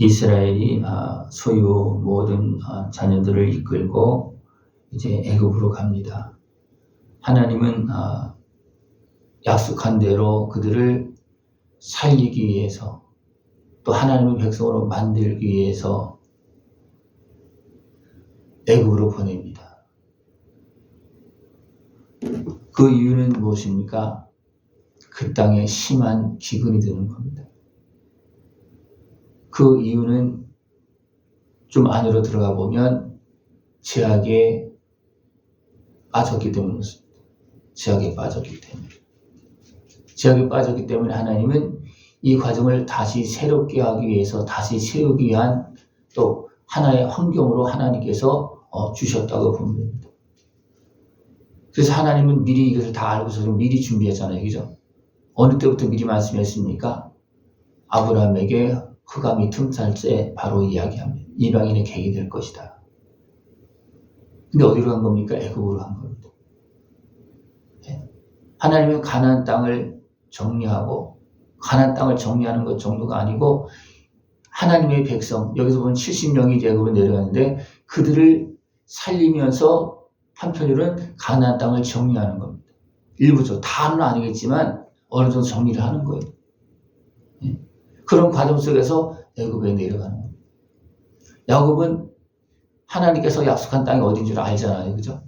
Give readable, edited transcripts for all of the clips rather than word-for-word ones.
이스라엘이 소유 모든 자녀들을 이끌고 이제 애굽으로 갑니다. 하나님은 약속한 대로 그들을 살리기 위해서 또 하나님의 백성으로 만들기 위해서 애굽으로 보냅니다. 그 이유는 무엇입니까? 그 땅에 심한 기근이 드는 겁니다. 그 이유는 좀 안으로 들어가 보면 죄악에 빠졌기 때문이었습니다. 죄악에 빠졌기 때문에. 죄악에 빠졌기 때문에 하나님은 이 과정을 다시 새롭게 하기 위해서 다시 세우기 위한 또 하나의 환경으로 하나님께서 주셨다고 봅니다. 그래서 하나님은 미리 이것을 다 알고서 미리 준비했잖아요. 그죠? 어느 때부터 미리 말씀했습니까? 아브라함에게 흑암이 틈살 때 바로 이야기합니다. 이방인의 객이 될 것이다. 근데 어디로 간 겁니까? 애굽으로 간 겁니다. 하나님은 가나안 땅을 정리하고 가나안 땅을 정리하는 것 정도가 아니고 하나님의 백성, 여기서 보면 70명이 애굽으로 내려가는데 그들을 살리면서 한편으로는 가나안 땅을 정리하는 겁니다. 일부죠. 다는 아니겠지만 어느 정도 정리를 하는 거예요. 그런 과정 속에서 애굽에 내려가는 겁니다. 야곱은 하나님께서 약속한 땅이 어딘 줄 알잖아요. 그죠?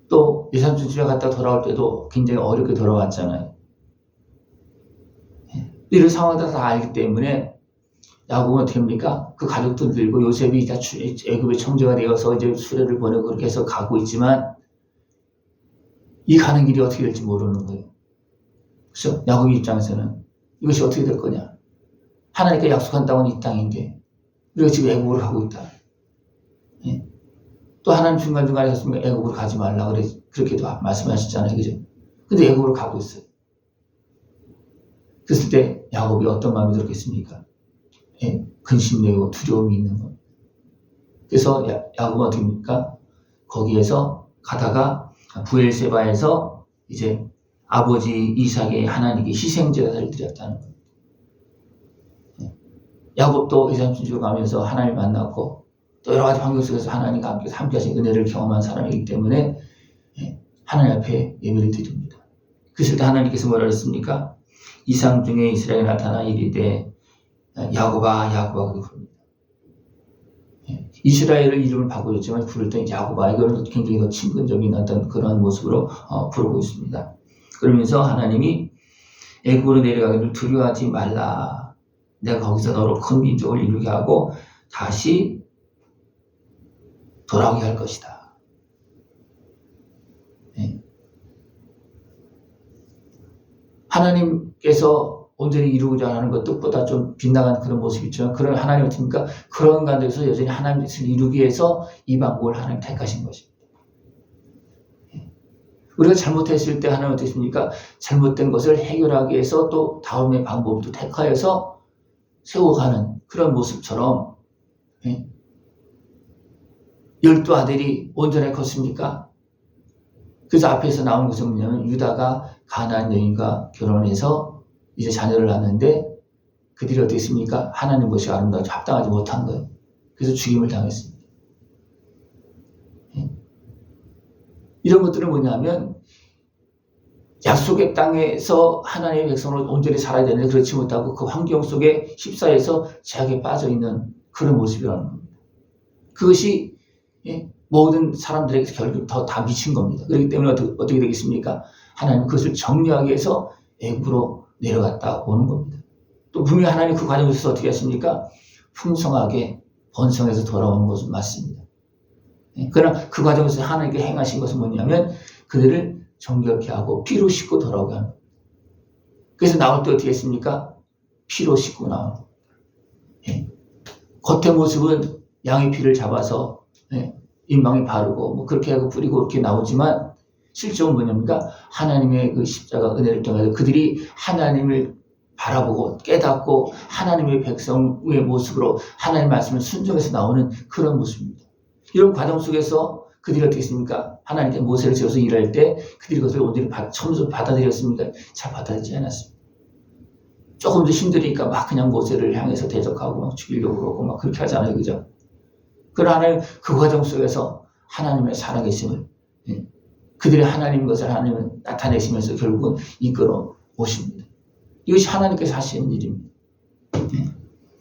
또 예산촌 집에 갔다 돌아올 때도 굉장히 어렵게 돌아왔잖아요. 이런 상황을 다 알기 때문에 야곱은 어떻게 합니까? 그 가족들 들고 요셉이 다 애굽의 청지가 되어서 이제 수레를 보내고 그렇게 해서 가고 있지만 이 가는 길이 어떻게 될지 모르는 거예요. 그렇죠? 야곱 입장에서는 이것이 어떻게 될 거냐? 하나님께 약속한 땅은 이 땅인데 우리가 지금 애굽으로 가고 있다. 또 하나님 중간중간에 했으면 애굽으로 가지 말라 그렇게도 말씀하셨잖아요. 그죠? 근데 애굽으로 가고 있어요. 그랬을 때 야곱이 어떤 마음이 들었겠습니까? 근심되고 두려움이 있는 겁니다. 그래서 야곱은 어떻게 합니까? 거기에서 가다가 부엘세바에서 이제 아버지 이삭의 하나님께 희생제사를 드렸다는 겁니다. 야곱도 이산촌지로 가면서 하나님을 만났고 또 여러 가지 환경 속에서 하나님과 함께 하신 은혜를 경험한 사람이기 때문에 하나님 앞에 예배를 드립니다. 그랬을 때 하나님께서 뭐라 그랬습니까? 이상 중에 이스라엘에 나타나 이르되 야곱아 야곱아 그렇게 부릅니다. 이스라엘을 이름을 바꾸었지만 부를 때 야곱아 이거는 굉장히 더 친근적인 어떤 그런 모습으로 부르고 있습니다. 그러면서 하나님이 애굽으로 내려가기를 두려워하지 말라. 내가 거기서 너로 큰 민족을 이루게 하고 다시 돌아오게 할 것이다. 하나님께서 온전히 이루고자 하는 것 뜻보다 좀 빗나간 그런 모습이 있지만 그런 하나님 어떻습니까? 그런 가운데서 여전히 하나님의 뜻을 이루기 위해서 이 방법을 하나님 택하신 것입니다. 우리가 잘못했을 때 하나님 어떻습니까? 잘못된 것을 해결하기 위해서 또 다음의 방법도 택하여서 세워가는 그런 모습처럼 12 아들이 온전하게 컸습니까? 그래서 앞에서 나온 것은 뭐냐면 유다가 가나안 여인과 결혼해서 이제 자녀를 낳았는데 그들이 어떻게 했습니까? 하나님 것이 아름다워서 합당하지 못한 거예요. 그래서 죽임을 당했습니다. 이런 것들은 뭐냐면 약속의 땅에서 하나님의 백성으로 온전히 살아야 되는데 그렇지 못하고 그 환경 속에 휩싸여서 죄악에 빠져있는 그런 모습이라는 겁니다. 그것이 모든 사람들에게 결국 다 미친 겁니다. 그렇기 때문에 어떻게 되겠습니까? 하나님 그것을 정리하기 위해서 애굽으로 내려갔다 오는 겁니다. 또 분명히 하나님 그 과정에서 어떻게 하십니까? 풍성하게 번성해서 돌아오는 것은 맞습니다. 그러나 그 과정에서 하나님께 행하신 것은 뭐냐면 그들을 정결케 하고 피로 씻고 돌아오게 하는 겁니다. 그래서 나올 때 어떻게 했습니까? 피로 씻고 나오는 겁니다. 겉의 모습은 양의 피를 잡아서 인방에 바르고 뭐 그렇게 하고 뿌리고 그렇게 나오지만 실적은 뭐냐니까 하나님의 그 십자가 은혜를 통해서 그들이 하나님을 바라보고 깨닫고 하나님의 백성의 모습으로 하나님의 말씀을 순종해서 나오는 그런 모습입니다. 이런 과정 속에서 그들이 어떻게 했습니까? 하나님께 모세를 지어서 일할 때 그들이 그것을 온전히 처음부터 받아들였습니까? 잘 받아들이지 않았습니다. 조금 더 힘드니까 막 그냥 모세를 향해서 대적하고 막 죽이려고 그러고 막 그렇게 하잖아요. 그죠? 그러나 하나님 그 과정 속에서 하나님의 살아계심을, 그들의 하나님 것을 하나님은 나타내시면서 결국은 이끌어 오십니다. 이것이 하나님께서 하시는 일입니다.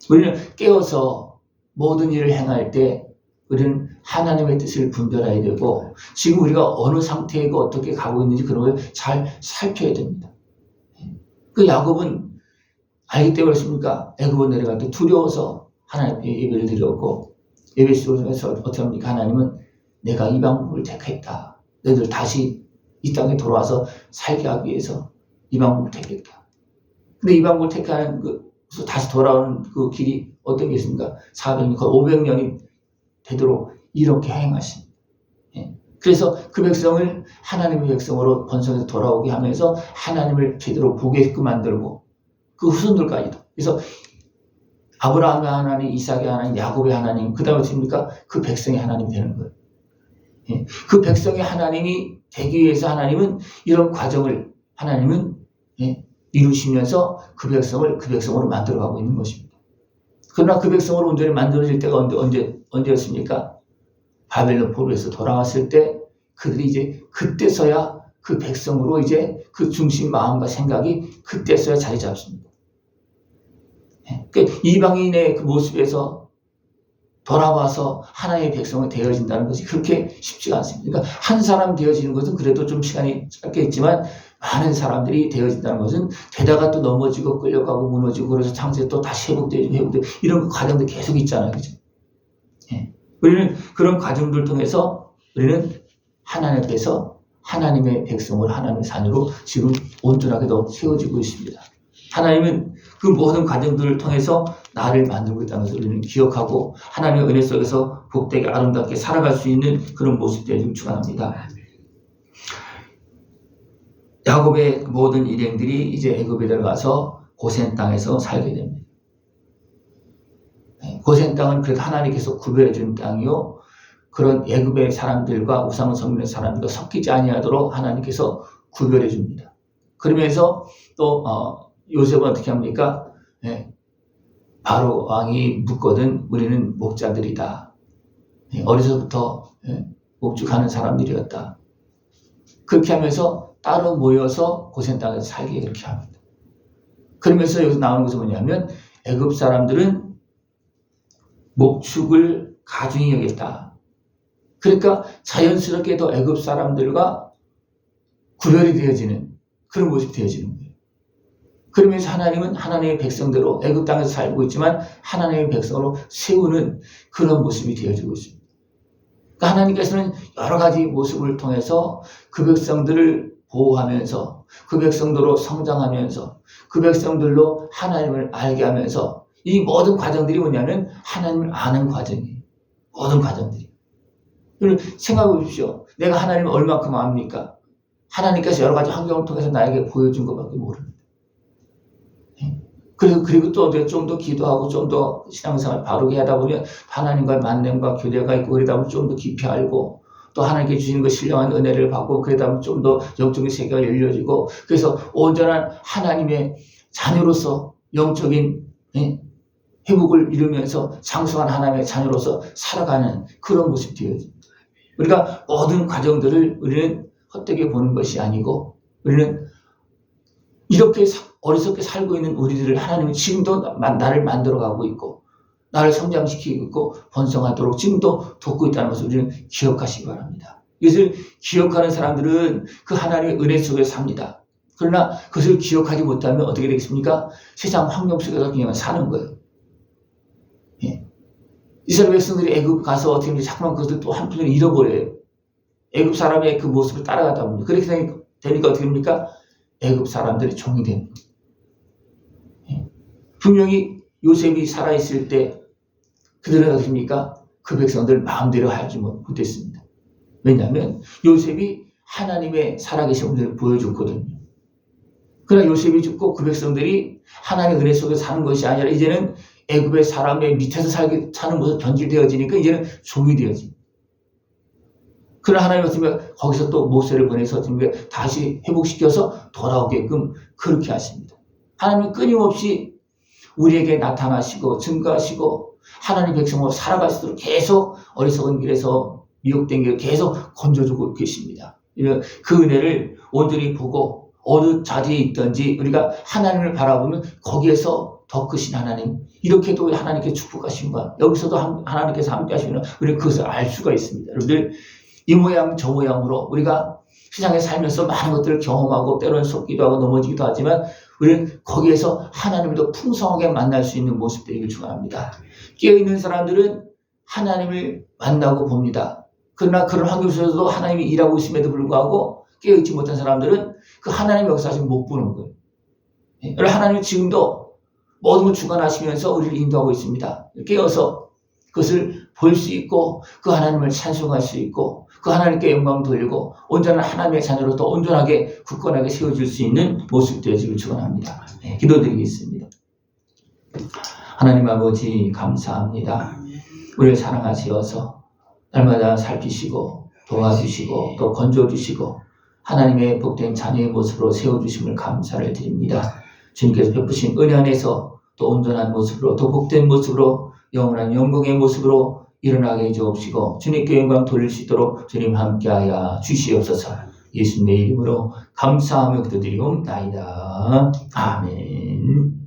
우리는 깨어서 모든 일을 행할 때 우리는 하나님의 뜻을 분별해야 되고, 지금 우리가 어느 상태이고 어떻게 가고 있는지 그런 걸 잘 살펴야 됩니다. 그 야곱은 알기 때문에 그렇습니까? 애굽으로 내려갈 때 두려워서 하나님께 예배를 드렸고, 예배 속에서 어떻게 합니까? 하나님은 내가 이 방법을 택했다. 너희들 다시 이 땅에 돌아와서 살게 하기 위해서 이 방법을 택했다. 근데 이 방법을 택하는 다시 돌아오는 그 길이 어떤 게 있습니까? 400년, 500년이 되도록 이렇게 행하십니다. 그래서 그 백성을 하나님의 백성으로 번성해서 돌아오게 하면서 하나님을 제대로 보게끔 만들고, 그 후손들까지도. 그래서 아브라함의 하나님, 이삭의 하나님, 야곱의 하나님, 그 다음에 어떻습니까? 그 백성의 하나님이 되는 거예요. 그 백성의 하나님이 되기 위해서 하나님은 이런 과정을 하나님은 이루시면서 그 백성을 그 백성으로 만들어가고 있는 것입니다. 그러나 그 백성으로 온전히 만들어질 때가 언제였습니까? 바벨론 포로에서 돌아왔을 때 그들이 이제 그때서야 그 백성으로 이제 그 중심 마음과 생각이 그때서야 자리 잡습니다. 그러니까 이방인의 그 모습에서 돌아와서 하나님의 백성이 되어진다는 것이 그렇게 쉽지가 않습니다. 그러니까 한 사람 되어지는 것은 그래도 좀 시간이 짧겠지만, 많은 사람들이 되어진다는 것은 되다가 또 넘어지고 끌려가고 무너지고, 그래서 창세에 또 다시 회복되고 이런 과정도 계속 있잖아요. 그죠? 우리는 그런 과정들을 통해서 우리는 하나님 앞에서 하나님의 백성을 하나님의 자녀로 지금 온전하게도 세워지고 있습니다. 하나님은 그 모든 과정들을 통해서 나를 만들고 있다는 것을 우리는 기억하고, 하나님의 은혜 속에서 복되게 아름답게 살아갈 수 있는 그런 모습들을 축원합니다. 야곱의 모든 일행들이 이제 애굽에 들어가서 고센 땅에서 살게 됩니다. 고센 땅은 그래도 하나님께서 구별해 준 땅이요, 그런 애굽의 사람들과 우상을 섬기는 사람들과 섞이지 아니하도록 하나님께서 구별해 줍니다. 그러면서 또 요셉은 어떻게 합니까? 바로 왕이 묻거든 우리는 목자들이다. 어려서부터 목축하는 사람들이었다. 그렇게 하면서 따로 모여서 고센 땅에서 살게 그렇게 합니다. 그러면서 여기서 나오는 것은 뭐냐면, 애굽 사람들은 목축을 가중히 여겼다. 그러니까 자연스럽게도 애굽 사람들과 구별이 되어지는 그런 모습이 되어지는 거예요. 그러면서 하나님은 하나님의 백성대로 애굽 땅에서 살고 있지만 하나님의 백성으로 세우는 그런 모습이 되어지고 있습니다. 그러니까 하나님께서는 여러 가지 모습을 통해서 그 백성들을 보호하면서, 그 백성들로 성장하면서, 그 백성들로 하나님을 알게 하면서, 이 모든 과정들이 뭐냐면 하나님을 아는 과정이에요. 모든 과정들이. 생각해 보십시오. 내가 하나님을 얼마큼 압니까? 하나님께서 여러 가지 환경을 통해서 나에게 보여준 것밖에 모릅니다. 그리고 또 좀 더 기도하고 좀 더 신앙생활 바르게 하다 보면 하나님과의 만남과 교제가 있고, 그러다 보면 좀 더 깊이 알고, 또 하나님께 주시는 그 신령한 은혜를 받고, 그러다 보면 좀 더 영적인 세계가 열려지고, 그래서 온전한 하나님의 자녀로서 영적인 회복을 이루면서 장수한 하나님의 자녀로서 살아가는 그런 모습이 되어집니다. 우리가 모든 과정들을 우리는 헛되게 보는 것이 아니고, 우리는 이렇게 어리석게 살고 있는 우리들을 하나님은 지금도 나를 만들어가고 있고, 나를 성장시키고 있고 번성하도록 지금도 돕고 있다는 것을 우리는 기억하시기 바랍니다. 이것을 기억하는 사람들은 그 하나님의 은혜 속에서 삽니다. 그러나 그것을 기억하지 못하면 어떻게 되겠습니까? 세상 환경 속에서 그냥 사는 거예요. 이스라엘 백성들이 애굽 가서 어떻게 하면 자꾸만 그것을 또 한편으로 잃어버려요. 애굽 사람의 그 모습을 따라가다 보니 그렇게 되니까 어떻게 됩니까? 애굽 사람들이 종이 됩니다. 분명히 요셉이 살아있을 때 그들은 어떻습니까? 그 백성들 마음대로 하지 못했습니다. 왜냐하면 요셉이 하나님의 살아계심을 보여줬거든요. 그러나 요셉이 죽고 그 백성들이 하나님의 은혜 속에 사는 것이 아니라 이제는 애굽의 사람의 밑에서 사는 것으로 변질되어지니까 이제는 종이 되어집니다. 그러나 하나님 어떻게 거기서 또 모세를 보내서 다시 회복시켜서 돌아오게끔 그렇게 하십니다. 하나님은 끊임없이 우리에게 나타나시고 증거하시고 하나님 백성으로 살아갈 수 있도록 계속 어리석은 길에서 미혹된 길을 계속 건져주고 계십니다. 그 은혜를 온전히 보고 어느 자리에 있든지 우리가 하나님을 바라보면 거기에서 더 크신 하나님, 이렇게도 하나님께 축복하신 것, 여기서도 하나님께서 함께 하시면 우리는 그것을 알 수가 있습니다. 여러분들, 이 모양 저 모양으로 우리가 세상에 살면서 많은 것들을 경험하고 때로는 속기도 하고 넘어지기도 하지만 우리는 거기에서 하나님을 더 풍성하게 만날 수 있는 모습 되기를 축원합니다. 깨어있는 사람들은 하나님을 만나고 봅니다. 그러나 그런 환경 속에서도 하나님이 일하고 있음에도 불구하고 깨어있지 못한 사람들은 그 하나님의 역사를 못 보는 거예요. 하나님은 지금도 모든 걸 주관하시면서 우리를 인도하고 있습니다. 깨어서 그것을 볼 수 있고 그 하나님을 찬송할 수 있고 그 하나님께 영광 돌리고 온전한 하나님의 자녀로 더 온전하게 굳건하게 세워질 수 있는 모습 되어지길 축원합니다. 기도드리겠습니다. 하나님 아버지 감사합니다. 우리를 사랑하시어서 날마다 살피시고 도와주시고 또 건져주시고 하나님의 복된 자녀의 모습으로 세워주심을 감사를 드립니다. 주님께서 베푸신 은혜 안에서 또 온전한 모습으로 또 복된 모습으로 영원한 영광의 모습으로 일어나게 해주옵시고 주님께 영광 돌릴 수 있도록 주님 함께하여 주시옵소서. 예수님의 이름으로 감사하며 기도드리옵나이다. 아멘.